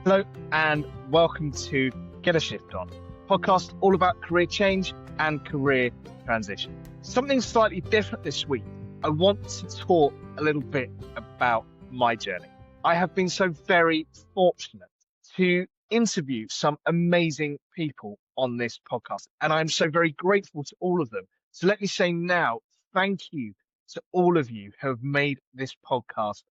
Hello and welcome to Get a Shift On, podcast all about career change and career transition. Something slightly different this week. I want to talk a little bit about my journey. I have been so very fortunate to interview some amazing people on this podcast, and I'm so very grateful to all of them. So let me say now, thank you to all of you who have made this podcast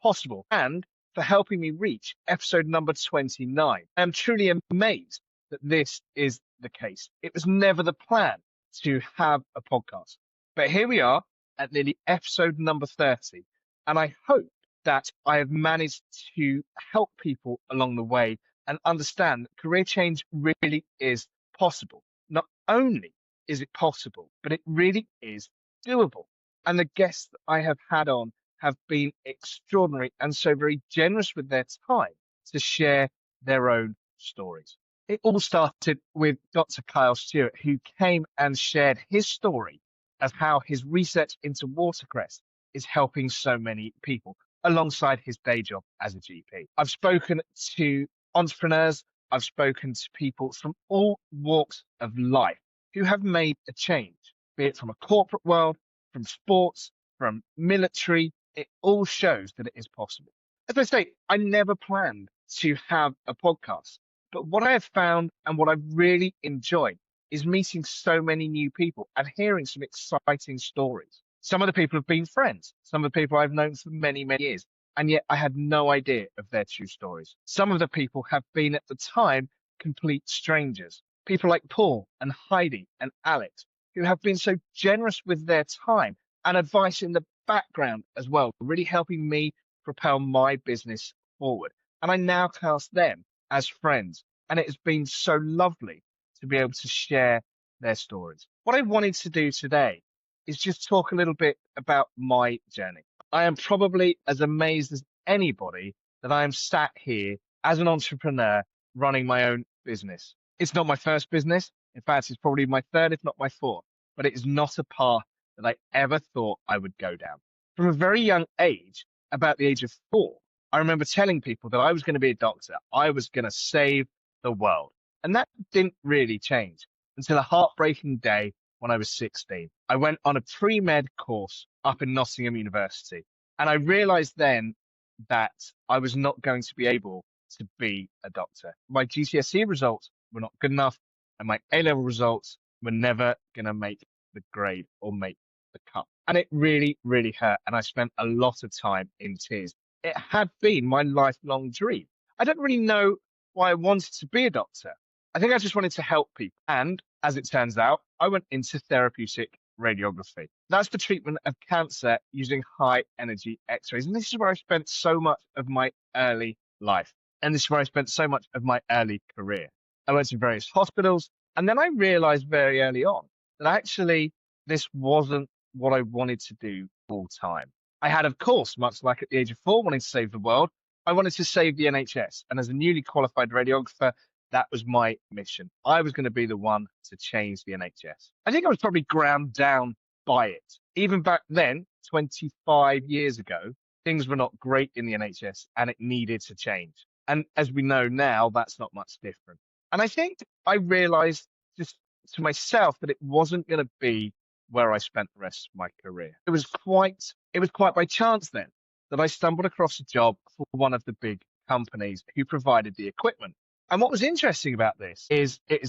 possible and for helping me reach episode number 29. I am truly amazed that this is the case. It was never the plan to have a podcast, but here we are at nearly episode number 30. And I hope that I have managed to help people along the way and understand that career change really is possible. Not only is it possible, but it really is doable. And the guests that I have had on have been extraordinary and so very generous with their time to share their own stories. It all started with Dr. Kyle Stewart, who came and shared his story of how his research into watercress is helping so many people alongside his day job as a GP. I've spoken to entrepreneurs, I've spoken to people from all walks of life who have made a change, be it from a corporate world, from sports, from military. It all shows that it is possible. As I say, I never planned to have a podcast, but what I have found and what I've really enjoyed is meeting so many new people and hearing some exciting stories. Some of the people have been friends. Some of the people I've known for many, many years, and yet I had no idea of their true stories. Some of the people have been at the time complete strangers. People like Paul and Heidi and Alex, who have been so generous with their time and advice in the background as well, really helping me propel my business forward. And I now cast them as friends. And it has been so lovely to be able to share their stories. What I wanted to do today is just talk a little bit about my journey. I am probably as amazed as anybody that I am sat here as an entrepreneur running my own business. It's not my first business. In fact, it's probably my third, if not my fourth, but it is not a path that I ever thought I would go down. From a very young age, about the age of 4, I remember telling people that I was going to be a doctor. I was going to save the world. And that didn't really change until a heartbreaking day when I was 16. I went on a pre-med course up in Nottingham University. And I realized then that I was not going to be able to be a doctor. My GCSE results were not good enough, and my A-level results were never going to make the grade or make the cut. And it really, really hurt. And I spent a lot of time in tears. It had been my lifelong dream. I don't really know why I wanted to be a doctor. I think I just wanted to help people. And as it turns out, I went into therapeutic radiography. That's the treatment of cancer using high energy x-rays. And this is where I spent so much of my early life. And this is where I spent so much of my early career. I went to various hospitals. And then I realized very early on that actually this wasn't what I wanted to do full time. I had, of course, much like at the age of 4, wanting to save the world, I wanted to save the NHS. And as a newly qualified radiographer, that was my mission. I was going to be the one to change the NHS. I think I was probably ground down by it. Even back then, 25 years ago, things were not great in the NHS and it needed to change. And as we know now, that's not much different. And I think I realized just to myself that it wasn't going to be where I spent the rest of my career. It was quite by chance then that I stumbled across a job for one of the big companies who provided the equipment. And what was interesting about this is it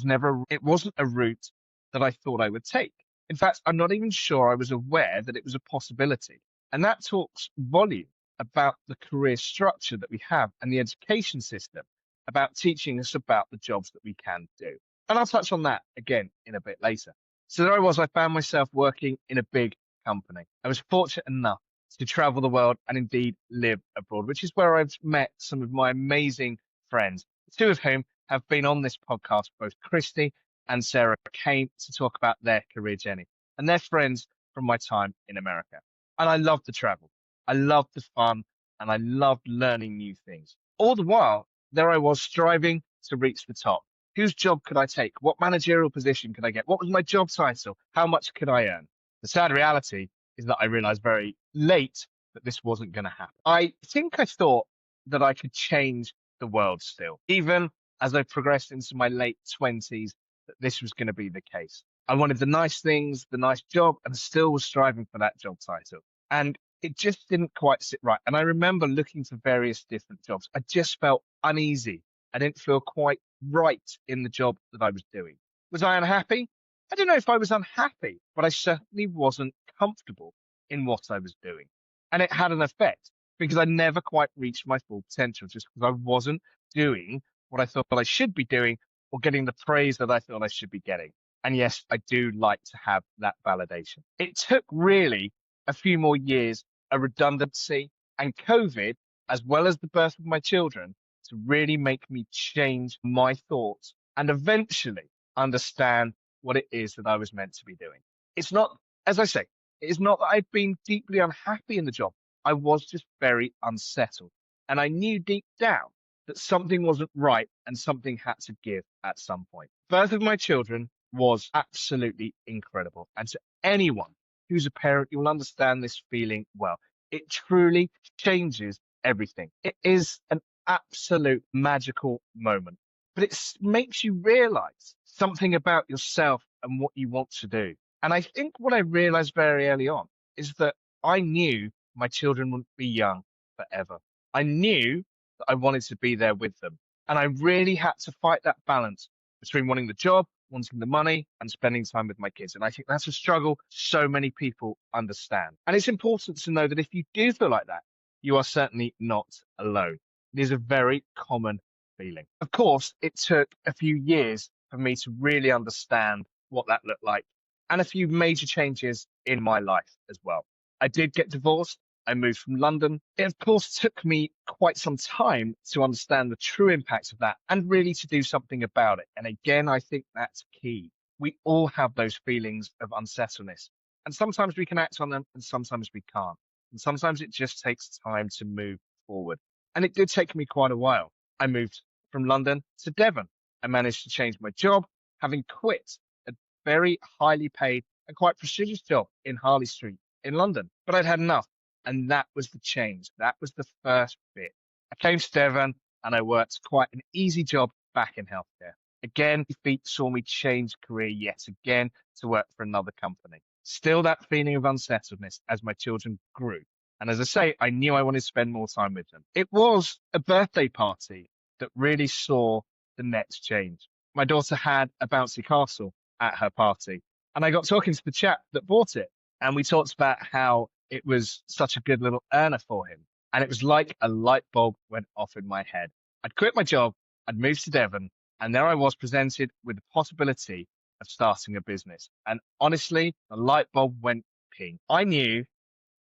wasn't a route that I thought I would take. In fact, I'm not even sure I was aware that it was a possibility. And that talks volume about the career structure that we have and the education system, about teaching us about the jobs that we can do. And I'll touch on that again in a bit later. So there I found myself working in a big company. I was fortunate enough to travel the world and indeed live abroad, which is where I've met some of my amazing friends, 2 of whom have been on this podcast. Both Christy and Sarah came to talk about their career journey, and they're friends from my time in America. And I loved the travel. I loved the fun, and I loved learning new things. All the while, there I was striving to reach the top. Whose job could I take? What managerial position could I get? What was my job title? How much could I earn? The sad reality is that I realized very late that this wasn't going to happen. I think I thought that I could change the world still, even as I progressed into my late 20s, that this was going to be the case. I wanted the nice things, the nice job, and still was striving for that job title. And it just didn't quite sit right. And I remember looking for various different jobs. I just felt uneasy. I didn't feel quite right in the job that I was doing. Was I unhappy? I don't know if I was unhappy, but I certainly wasn't comfortable in what I was doing. And it had an effect because I never quite reached my full potential just because I wasn't doing what I thought I should be doing or getting the praise that I thought I should be getting. And yes, I do like to have that validation. It took really a few more years, a redundancy, and COVID, as well as the birth of my children, to really make me change my thoughts and eventually understand what it is that I was meant to be doing. It's not, as I say, it is not that I'd been deeply unhappy in the job. I was just very unsettled. And I knew deep down that something wasn't right and something had to give at some point. Birth of my children was absolutely incredible. And to anyone who's a parent, you'll understand this feeling well. It truly changes everything. It is an absolute magical moment, but it makes you realize something about yourself and what you want to do. And I think what I realized very early on is that I knew my children wouldn't be young forever. I knew that I wanted to be there with them. And I really had to fight that balance between wanting the job, wanting the money, and spending time with my kids. And I think that's a struggle so many people understand. And it's important to know that if you do feel like that, you are certainly not alone. It is a very common feeling. Of course, it took a few years for me to really understand what that looked like and a few major changes in my life as well. I did get divorced. I moved from London. It, of course, took me quite some time to understand the true impacts of that and really to do something about it. And again, I think that's key. We all have those feelings of unsettledness. And sometimes we can act on them and sometimes we can't. And sometimes it just takes time to move forward. And it did take me quite a while. I moved from London to Devon. I managed to change my job, having quit a very highly paid and quite prestigious job in Harley Street in London. But I'd had enough. And that was the change. That was the first bit. I came to Devon and I worked quite an easy job back in healthcare. Again, feet saw me change career yet again to work for another company. Still that feeling of unsettledness as my children grew. And as I say, I knew I wanted to spend more time with them. It was a birthday party that really saw the next change. My daughter had a bouncy castle at her party, and I got talking to the chap that bought it. And we talked about how it was such a good little earner for him. And it was like a light bulb went off in my head. I'd quit my job, I'd moved to Devon, and there I was presented with the possibility of starting a business. And honestly, the light bulb went ping. I knew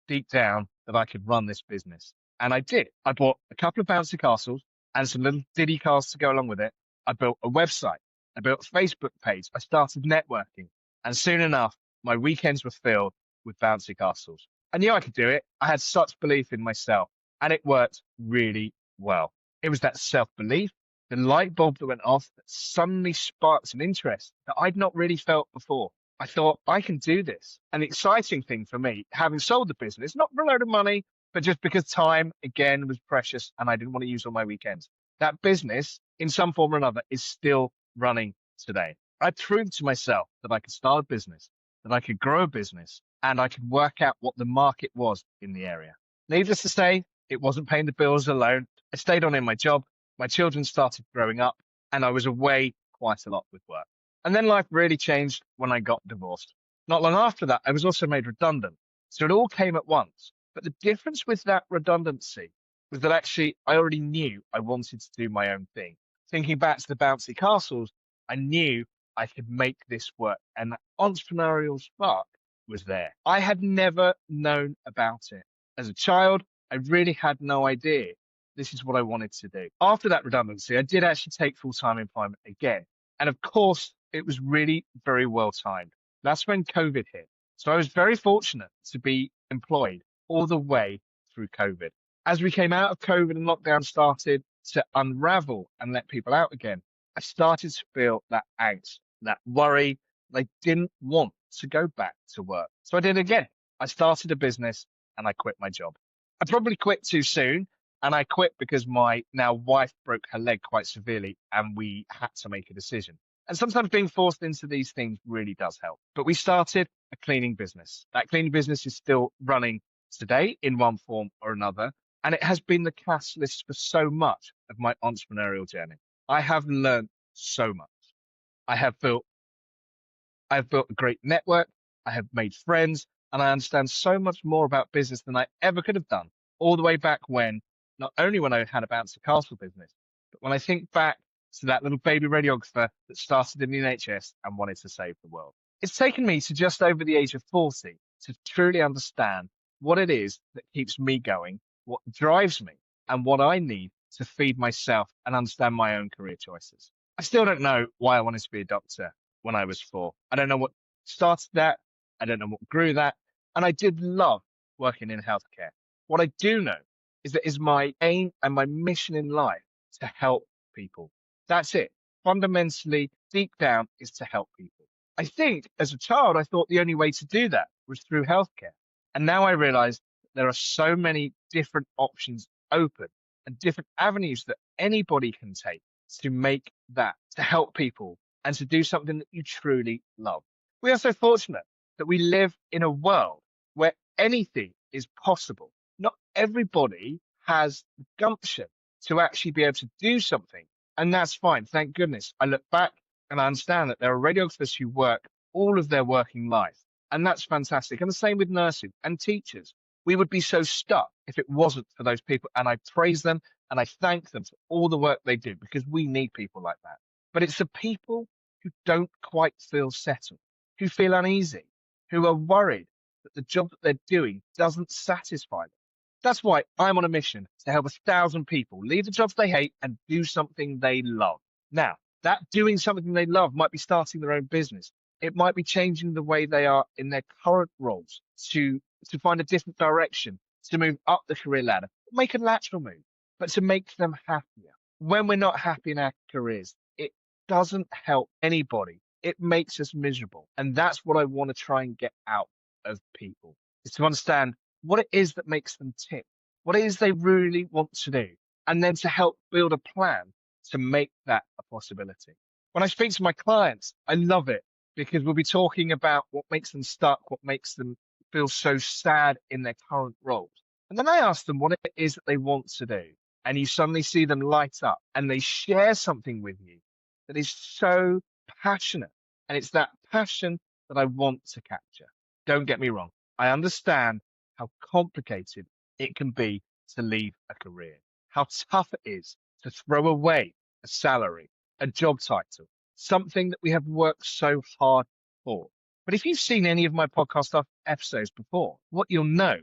deep down that I could run this business. And I did. I bought a couple of bouncy castles and some little diddy cars to go along with it. I built a website. I built a Facebook page. I started networking. And soon enough, my weekends were filled with bouncy castles. I knew I could do it. I had such belief in myself and it worked really well. It was that self-belief, the light bulb that went off that suddenly sparked an interest that I'd not really felt before. I thought, I can do this. And the exciting thing for me, having sold the business, not for a load of money, but just because time, again, was precious and I didn't want to use all my weekends. That business, in some form or another, is still running today. I proved to myself that I could start a business, that I could grow a business, and I could work out what the market was in the area. Needless to say, it wasn't paying the bills alone. I stayed on in my job. My children started growing up and I was away quite a lot with work. And then life really changed when I got divorced. Not long after that, I was also made redundant. So it all came at once. But the difference with that redundancy was that actually I already knew I wanted to do my own thing. Thinking back to the bouncy castles, I knew I could make this work. And that entrepreneurial spark was there. I had never known about it. As a child, I really had no idea this is what I wanted to do. After that redundancy, I did actually take full-time employment again. And of course, it was really very well timed. That's when COVID hit. So I was very fortunate to be employed all the way through COVID. As we came out of COVID and lockdown started to unravel and let people out again, I started to feel that angst, that worry. I didn't want to go back to work. So I did again. I started a business and I quit my job. I probably quit too soon And I quit because my now wife broke her leg quite severely and we had to make a decision. And sometimes being forced into these things really does help. But we started a cleaning business. That cleaning business is still running today in one form or another. And it has been the catalyst for so much of my entrepreneurial journey. I have learned so much. I have built I've built a great network. I have made friends, and I understand so much more about business than I ever could have done. All the way back when, not only when I had a bouncy castle business, but when I think back to that little baby radiographer that started in the NHS and wanted to save the world. It's taken me to just over the age of 40 to truly understand what it is that keeps me going, what drives me, and what I need to feed myself and understand my own career choices. I still don't know why I wanted to be a doctor when I was 4. I don't know what started that. I don't know what grew that. And I did love working in healthcare. What I do know is that is my aim and my mission in life to help people. That's it. Fundamentally, deep down, is to help people. I think as a child, I thought the only way to do that was through healthcare. And now I realize that there are so many different options open and different avenues that anybody can take to make that, to help people and to do something that you truly love. We are so fortunate that we live in a world where anything is possible. Not everybody has the gumption to actually be able to do something, and that's fine. Thank goodness. I look back and I understand that there are radiographers who work all of their working life, and that's fantastic. And the same with nurses and teachers. We would be so stuck if it wasn't for those people, and I praise them and I thank them for all the work they do because we need people like that. But it's the people who don't quite feel settled, who feel uneasy, who are worried that the job that they're doing doesn't satisfy them. That's why I'm on a mission to help 1,000 people leave the jobs they hate and do something they love. Now, that doing something they love might be starting their own business. It might be changing the way they are in their current roles to find a different direction, to move up the career ladder, make a lateral move, but to make them happier. When we're not happy in our careers, it doesn't help anybody. It makes us miserable. And that's what I want to try and get out of people, is to understand what it is that makes them tick, what it is they really want to do, and then to help build a plan to make that a possibility. When I speak to my clients, I love it because we'll be talking about what makes them stuck, what makes them feel so sad in their current roles. And then I ask them what it is that they want to do. And you suddenly see them light up and they share something with you that is so passionate. And it's that passion that I want to capture. Don't get me wrong. I understand how complicated it can be to leave a career, how tough it is to throw away a salary, a job title, something that we have worked so hard for. But if you've seen any of my podcast episodes before, what you'll know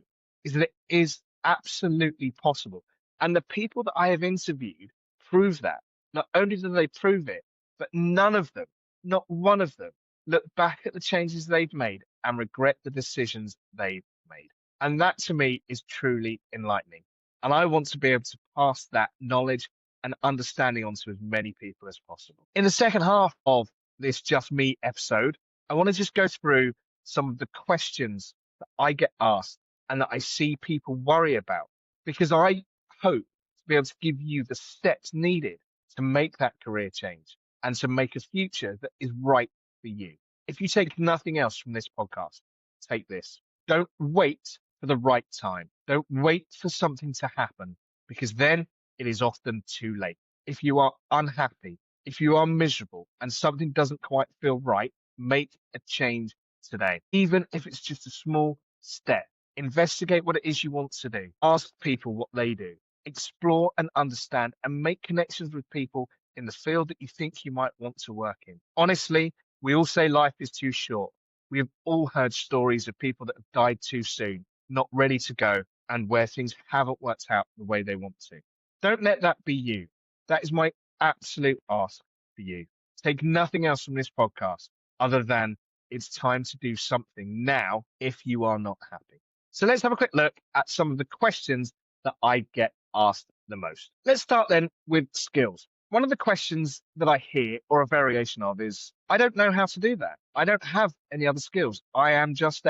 is that it is absolutely possible. And the people that I have interviewed prove that. Not only do they prove it, but none of them, not one of them, look back at the changes they've made and regret the decisions they've made. And that to me is truly enlightening. And I want to be able to pass that knowledge and understanding on to as many people as possible. In the second half of this Just Me episode, I want to just go through some of the questions that I get asked and that I see people worry about, because I hope to be able to give you the steps needed to make that career change and to make a future that is right for you. If you take nothing else from this podcast, take this. Don't wait for the right time. Don't wait for something to happen, because then it is often too late. If you are unhappy, if you are miserable and something doesn't quite feel right, make a change today. Even if it's just a small step, investigate what it is you want to do. Ask people what they do. Explore and understand and make connections with people in the field that you think you might want to work in. Honestly, we all say life is too short. We have all heard stories of people that have died too soon, not ready to go, and where things haven't worked out the way they want to. Don't let that be you. That is my absolute ask for you. Take nothing else from this podcast other than it's time to do something now if you are not happy. So let's have a quick look at some of the questions that I get asked the most. Let's start then with skills. One of the questions that I hear, or a variation of, is, I don't know how to do that. I don't have any other skills. I am just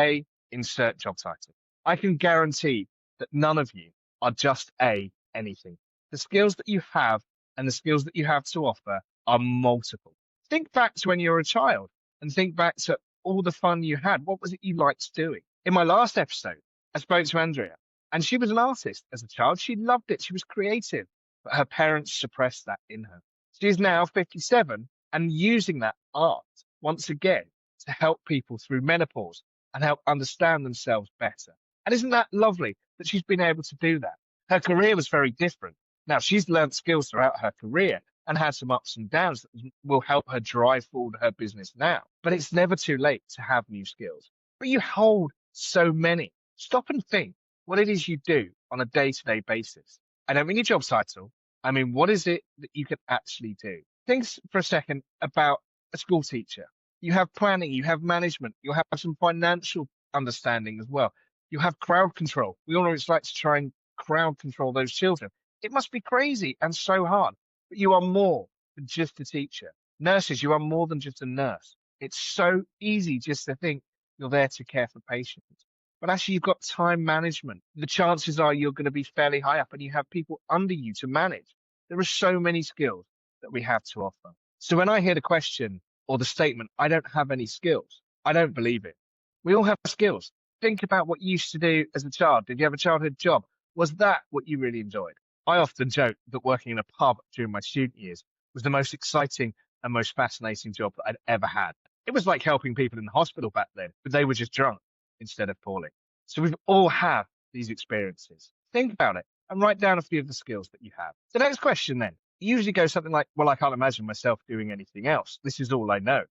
insert job title. I can guarantee that none of you are just anything. The skills that you have and the skills that you have to offer are multiple. Think back to when you were a child and think back to all the fun you had. What was it you liked doing? In my last episode, I spoke to Andrea, and she was an artist as a child. She loved it. She was creative, but her parents suppressed that in her. She is now 57 and using that art once again to help people through menopause and help understand themselves better. And isn't that lovely that she's been able to do that? Her career was very different. Now, she's learned skills throughout her career and had some ups and downs that will help her drive forward her business now. But it's never too late to have new skills. But you hold so many. Stop and think what it is you do on a day-to-day basis. I don't mean your job title. I mean, what is it that you can actually do? Think for a second about a school teacher. You have planning, you have management, you'll have some financial understanding as well. You have crowd control. We all know what it's like to try and crowd control those children. It must be crazy and so hard, but you are more than just a teacher. Nurses, you are more than just a nurse. It's so easy just to think you're there to care for patients. But actually, you've got time management. The chances are you're going to be fairly high up and you have people under you to manage. There are so many skills that we have to offer. So when I hear the question or the statement, I don't have any skills, I don't believe it. We all have skills. Think about what you used to do as a child. Did you have a childhood job? Was that what you really enjoyed? I often joke that working in a pub during my student years was the most exciting and most fascinating job that I'd ever had. It was like helping people in the hospital back then, but they were just drunk instead of poorly. So we've all had these experiences. Think about it and write down a few of the skills that you have. The next question then usually goes something like, well, I can't imagine myself doing anything else. This is all I know.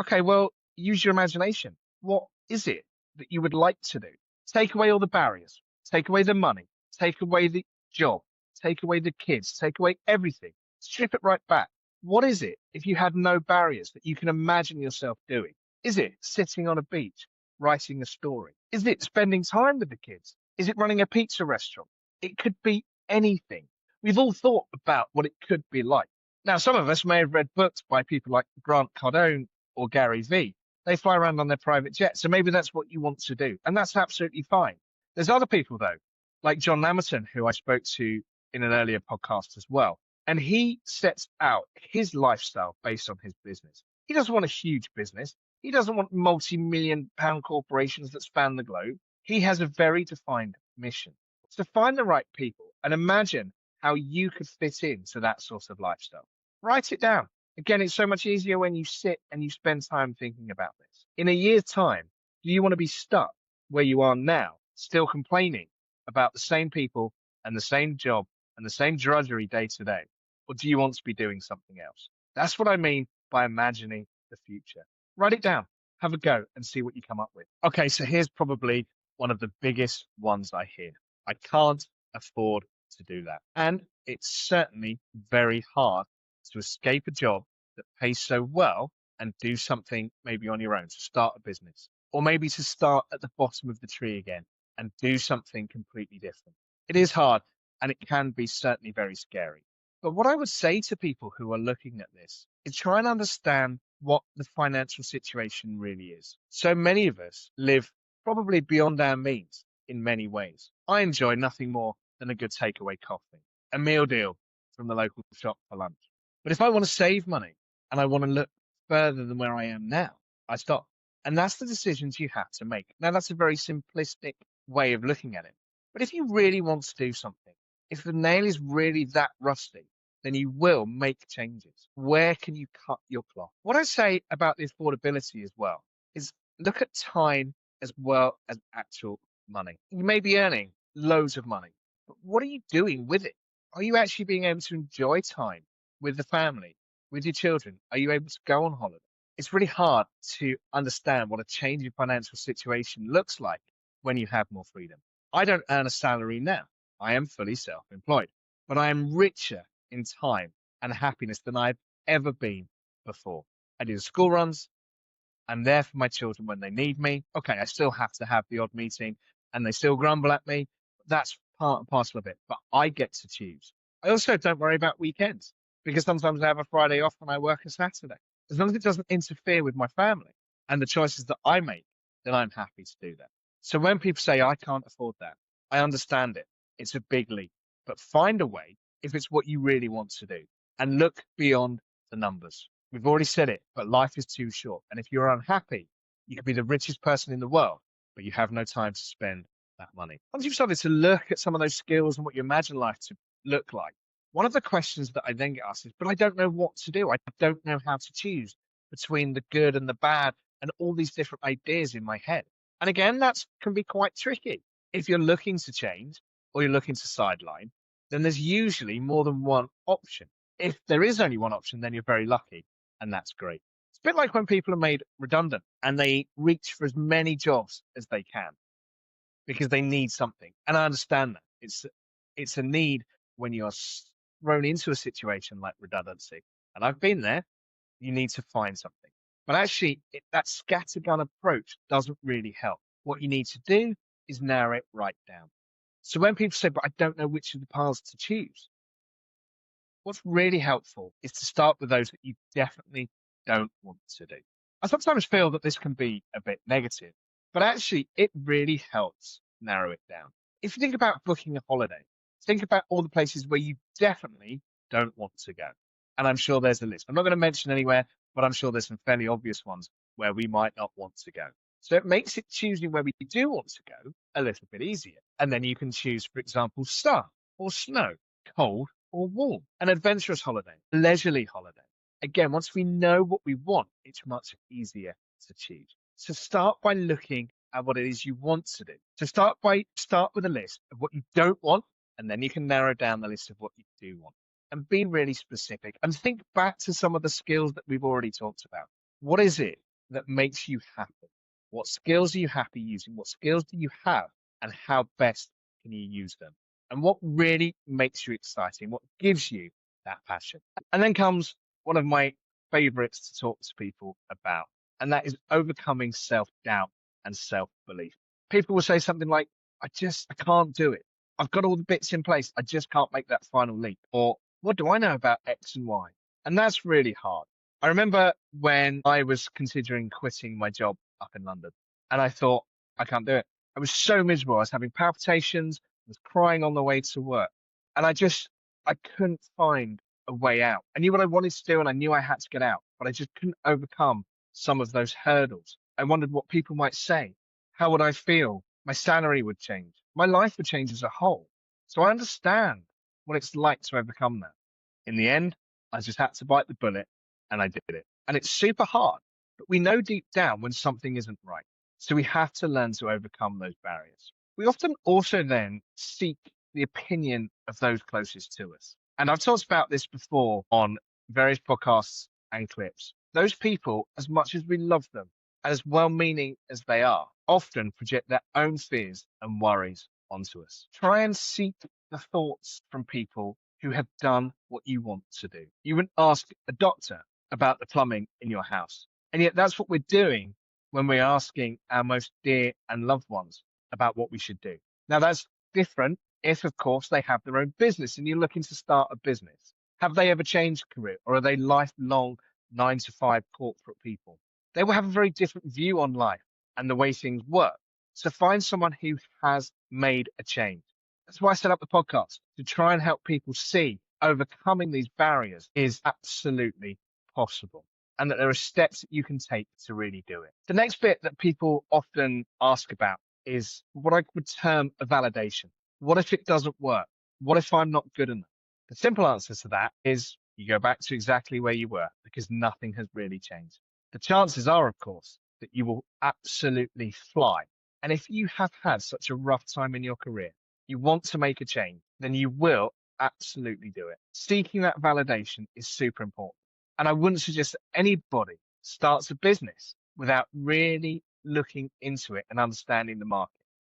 Okay, well, use your imagination. What is it that you would like to do? Take away all the barriers, take away the money, take away the job, take away the kids, take away everything, strip it right back. What is it, if you had no barriers, that you can imagine yourself doing? Is it sitting on a beach, writing a story? Is it spending time with the kids? Is it running a pizza restaurant? It could be anything. We've all thought about what it could be like. Now, some of us may have read books by people like Grant Cardone or Gary Vee. They fly around on their private jets, so maybe that's what you want to do, and that's absolutely fine. There's other people, though, like John Lamerton, who I spoke to in an earlier podcast as well. And he sets out his lifestyle based on his business. He doesn't want a huge business. He doesn't want multi-million-pound corporations that span the globe. He has a very defined mission. So find the right people and imagine how you could fit into that sort of lifestyle. Write it down. Again, it's so much easier when you sit and you spend time thinking about this. In a year's time, do you want to be stuck where you are now, still complaining about the same people and the same job and the same drudgery day to day? Or do you want to be doing something else? That's what I mean by imagining the future. Write it down, have a go and see what you come up with. Okay, so here's probably one of the biggest ones I hear. I can't afford to do that. And it's certainly very hard to escape a job that pays so well and do something maybe on your own, to start a business, or maybe to start at the bottom of the tree again and do something completely different. It is hard and it can be certainly very scary. But what I would say to people who are looking at this is try and understand what the financial situation really is. So many of us live probably beyond our means in many ways. I enjoy nothing more than a good takeaway coffee, a meal deal from the local shop for lunch. But if I want to save money and I want to look further than where I am now, I stop. And that's the decisions you have to make. Now, that's a very simplistic way of looking at it. But if you really want to do something, if the nail is really that rusty, then you will make changes. Where can you cut your cloth? What I say about the affordability as well is look at time as well as actual money. You may be earning loads of money, but what are you doing with it? Are you actually being able to enjoy time with the family, with your children? Are you able to go on holiday? It's really hard to understand what a change in financial situation looks like when you have more freedom. I don't earn a salary now. I am fully self-employed, but I am richer in time and happiness than I've ever been before. I do the school runs. I'm there for my children when they need me. Okay, I still have to have the odd meeting and they still grumble at me. That's part and parcel of it, but I get to choose. I also don't worry about weekends because sometimes I have a Friday off and I work a Saturday. As long as it doesn't interfere with my family and the choices that I make, then I'm happy to do that. So when people say, I can't afford that, I understand it. It's a big leap, but find a way if it's what you really want to do and look beyond the numbers. We've already said it, but life is too short. And if you're unhappy, you could be the richest person in the world, but you have no time to spend that money. Once you've started to look at some of those skills and what you imagine life to look like, one of the questions that I then get asked is, but I don't know what to do. I don't know how to choose between the good and the bad and all these different ideas in my head. And again, that can be quite tricky. If you're looking to change or you're looking to sideline, then there's usually more than one option. If there is only one option, then you're very lucky, and that's great. It's a bit like when people are made redundant and they reach for as many jobs as they can because they need something. And I understand that. It's a need when you're thrown into a situation like redundancy. And I've been there. You need to find something. But actually, that scattergun approach doesn't really help. What you need to do is narrow it right down. So when people say, but I don't know which of the paths to choose, what's really helpful is to start with those that you definitely don't want to do. I sometimes feel that this can be a bit negative, but actually it really helps narrow it down. If you think about booking a holiday, think about all the places where you definitely don't want to go. And I'm sure there's a list. I'm not going to mention anywhere, but I'm sure there's some fairly obvious ones where we might not want to go. So it makes it choosing where we do want to go a little bit easier. And then you can choose, for example, sun or snow, cold or warm, an adventurous holiday, a leisurely holiday. Again, once we know what we want, it's much easier to choose. So start by looking at what it is you want to do. So start with a list of what you don't want, and then you can narrow down the list of what you do want. And be really specific and think back to some of the skills that we've already talked about. What is it that makes you happy? What skills are you happy using? What skills do you have? And how best can you use them? And what really makes you exciting? What gives you that passion? And then comes one of my favorites to talk to people about, and that is overcoming self-doubt and self-belief. People will say something like, I can't do it. I've got all the bits in place. I just can't make that final leap. Or what do I know about X and Y? And that's really hard. I remember when I was considering quitting my job up in London, and I thought, I can't do it. I was so miserable. I was having palpitations, I was crying on the way to work. And I couldn't find a way out. I knew what I wanted to do and I knew I had to get out, but I just couldn't overcome some of those hurdles. I wondered what people might say. How would I feel? My salary would change. My life would change as a whole. So I understand what it's like to overcome that. In the end, I just had to bite the bullet and I did it. And it's super hard, but we know deep down when something isn't right. So we have to learn to overcome those barriers. We often also then seek the opinion of those closest to us. And I've talked about this before on various podcasts and clips. Those people, as much as we love them, as well-meaning as they are, often project their own fears and worries onto us. Try and seek the thoughts from people who have done what you want to do. You wouldn't ask a doctor about the plumbing in your house. And yet that's what we're doing when we're asking our most dear and loved ones about what we should do. Now, that's different if, of course, they have their own business and you're looking to start a business. Have they ever changed career, or are they lifelong 9-to-5 corporate people? They will have a very different view on life and the way things work. So find someone who has made a change. That's why I set up the podcast, to try and help people see overcoming these barriers is absolutely possible, and that there are steps that you can take to really do it. The next bit that people often ask about is what I would term a validation. What if it doesn't work? What if I'm not good enough? The simple answer to that is you go back to exactly where you were, because nothing has really changed. The chances are, of course, that you will absolutely fly. And if you have had such a rough time in your career, you want to make a change, then you will absolutely do it. Seeking that validation is super important. And I wouldn't suggest that anybody starts a business without really looking into it and understanding the market.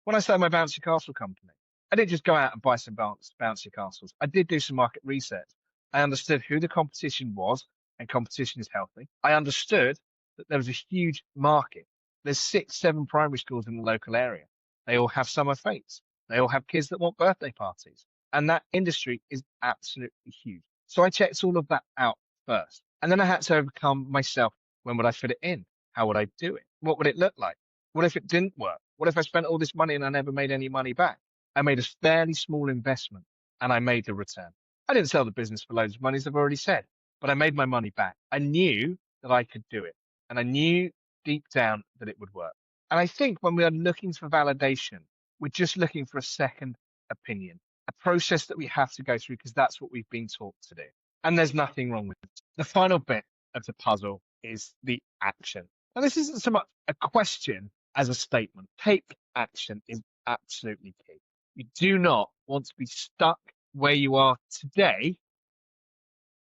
When I started my bouncy castle company, I didn't just go out and buy some bouncy castles. I did do some market research. I understood who the competition was, and competition is healthy. I understood that there was a huge market. There's 6-7 primary schools in the local area. They all have summer fetes. They all have kids that want birthday parties. And that industry is absolutely huge. So I checked all of that out first. And then I had to overcome myself. When would I fit it in? How would I do it? What would it look like? What if it didn't work? What if I spent all this money and I never made any money back? I made a fairly small investment and I made the return. I didn't sell the business for loads of money, as I've already said, but I made my money back. I knew that I could do it, and I knew deep down that it would work. And I think when we are looking for validation, we're just looking for a second opinion, a process that we have to go through because that's what we've been taught to do. And there's nothing wrong with it. The final bit of the puzzle is the action. Now, this isn't so much a question as a statement. Take action is absolutely key. You do not want to be stuck where you are today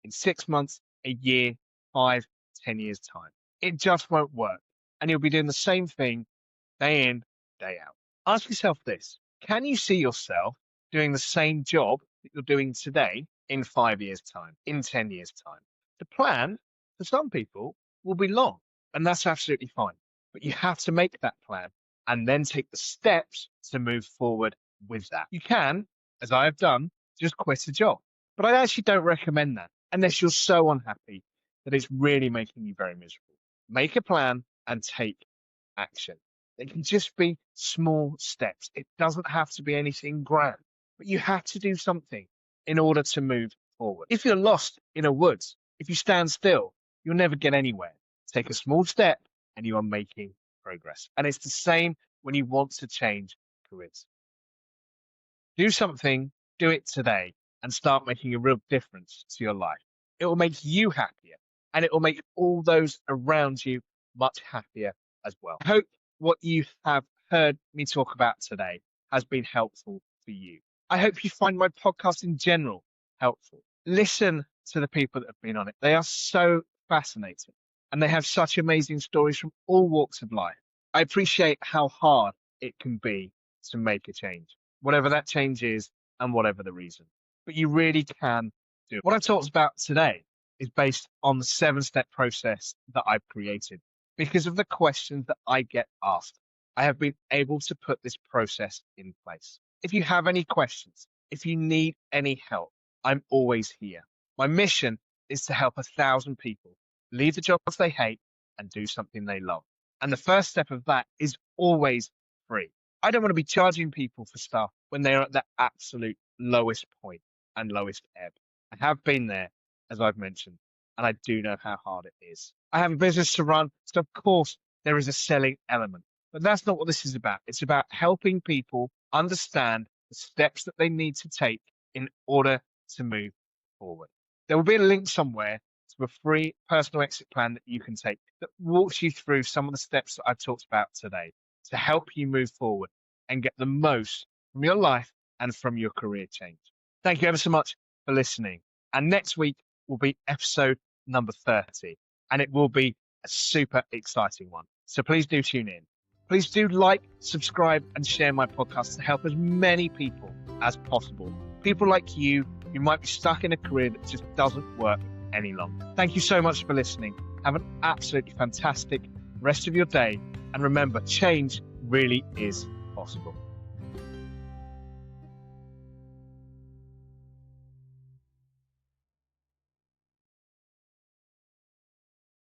in 6 months, a year, 5, 10 years' time. It just won't work. And you'll be doing the same thing day in, day out. Ask yourself this. Can you see yourself doing the same job that you're doing today in 5 years' time, in 10 years' time? The plan for some people will be long, and that's absolutely fine. But you have to make that plan and then take the steps to move forward with that. You can, as I have done, just quit a job. But I actually don't recommend that unless you're so unhappy that it's really making you very miserable. Make a plan and take action. It can just be small steps. It doesn't have to be anything grand, but you have to do something in order to move forward. If you're lost in a woods, if you stand still, you'll never get anywhere. Take a small step and you are making progress. And it's the same when you want to change careers. Do something, do it today, and start making a real difference to your life. It will make you happier, and it will make all those around you much happier as well. I hope what you have heard me talk about today has been helpful for you. I hope you find my podcast in general helpful. Listen to the people that have been on it. They are so fascinating, and they have such amazing stories from all walks of life. I appreciate how hard it can be to make a change, whatever that change is and whatever the reason. But you really can do it. What I've talked about today is based on the 7-step process that I've created. Because of the questions that I get asked, I have been able to put this process in place. If you have any questions, if you need any help, I'm always here. My mission is to help 1,000 people leave the jobs they hate and do something they love. And the first step of that is always free. I don't want to be charging people for stuff when they're at the absolute lowest point and lowest ebb. I have been there, as I've mentioned, and I do know how hard it is. I have a business to run, so of course there is a selling element. But that's not what this is about. It's about helping people understand the steps that they need to take in order to move forward. There will be a link somewhere to a free personal exit plan that you can take that walks you through some of the steps that I've talked about today to help you move forward and get the most from your life and from your career change. Thank you ever so much for listening. And next week will be episode number 30, and it will be a super exciting one. So please do tune in. Please do like, subscribe, and share my podcast to help as many people as possible. People like you who might be stuck in a career that just doesn't work any longer. Thank you so much for listening. Have an absolutely fantastic rest of your day. And remember, change really is possible.